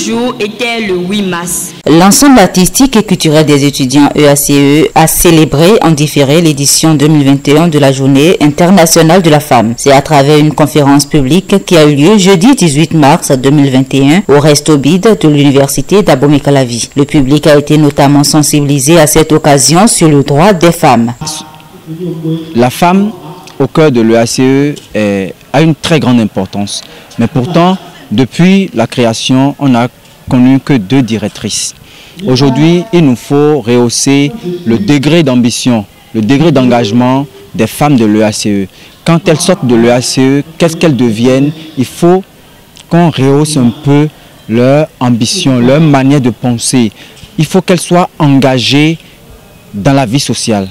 jour était le 8 mars. L'ensemble artistique et culturel des étudiants EACE a célébré en différé l'édition 2021 de la Journée internationale de la femme. C'est à travers une conférence publique qui a eu lieu jeudi 18 mars 2021 au Resto Bide de l'Université d'Abomey-Calavi. Le public a été notamment sensibilisé à cette occasion sur le droit des femmes. La femme au cœur de l'EACE a une très grande importance. Mais pourtant, depuis la création, on n'a connu que 2 directrices. Aujourd'hui, il nous faut rehausser le degré d'ambition, le degré d'engagement des femmes de l'EACE. Quand elles sortent de l'EACE, qu'est-ce qu'elles deviennent? Il faut qu'on rehausse un peu leur ambition, leur manière de penser. Il faut qu'elles soient engagées dans la vie sociale.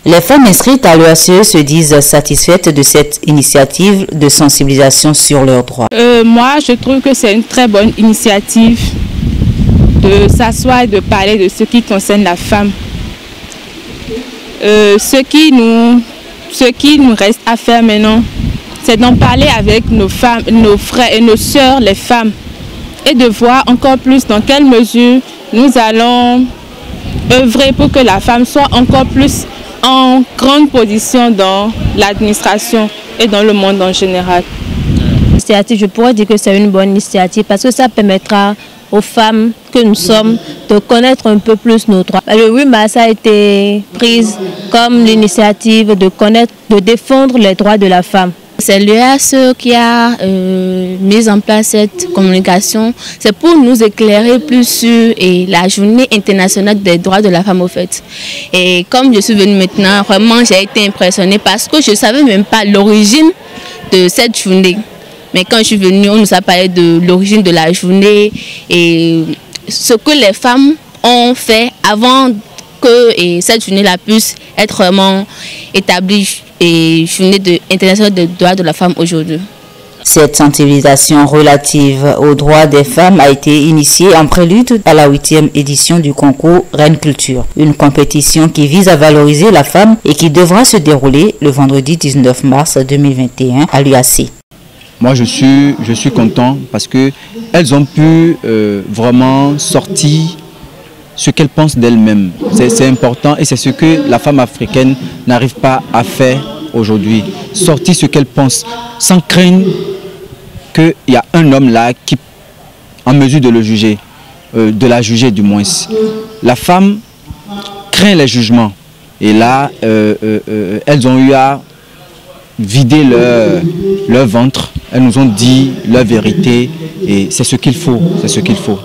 Les femmes inscrites à l'EACE se disent satisfaites de cette initiative de sensibilisation sur leurs droits. Moi, je trouve que c'est une très bonne initiative de s'asseoir et de parler de ce qui concerne la femme. Ce qui nous reste à faire maintenant, c'est d'en parler avec nos femmes, nos frères et nos sœurs, les femmes, et de voir encore plus dans quelle mesure nous allons œuvrer pour que la femme soit encore plus en grande position dans l'administration et dans le monde en général. Je pourrais dire que c'est une bonne initiative parce que ça permettra aux femmes que nous sommes de connaître un peu plus nos droits. Le 8 mars a été prise comme l'initiative de connaître, de défendre les droits de la femme. C'est l'EACE qui a mis en place cette communication. C'est pour nous éclairer plus sur la journée internationale des droits de la femme au fait. Et comme je suis venue maintenant, vraiment j'ai été impressionnée parce que je ne savais même pas l'origine de cette journée. Mais quand je suis venue, on nous a parlé de l'origine de la journée et ce que les femmes ont fait avant que cette journée-là puisse être vraiment établie et journée internationale des droits de la femme aujourd'hui. Cette sensibilisation relative aux droits des femmes a été initiée en prélude à la 8e édition du concours Reine Culture, une compétition qui vise à valoriser la femme et qui devra se dérouler le vendredi 19 mars 2021 à l'UAC. Moi, je suis content parce qu'elles ont pu vraiment sortir ce qu'elles pensent d'elles-mêmes. C'est important et c'est ce que la femme africaine n'arrive pas à faire aujourd'hui. Sortir ce qu'elle pense sans craindre qu'il y a un homme là qui est en mesure de le juger, de la juger du moins. La femme craint les jugements et là, elles ont eu à vider leur ventre. Elles nous ont dit leur vérité et c'est ce qu'il faut, c'est ce qu'il faut.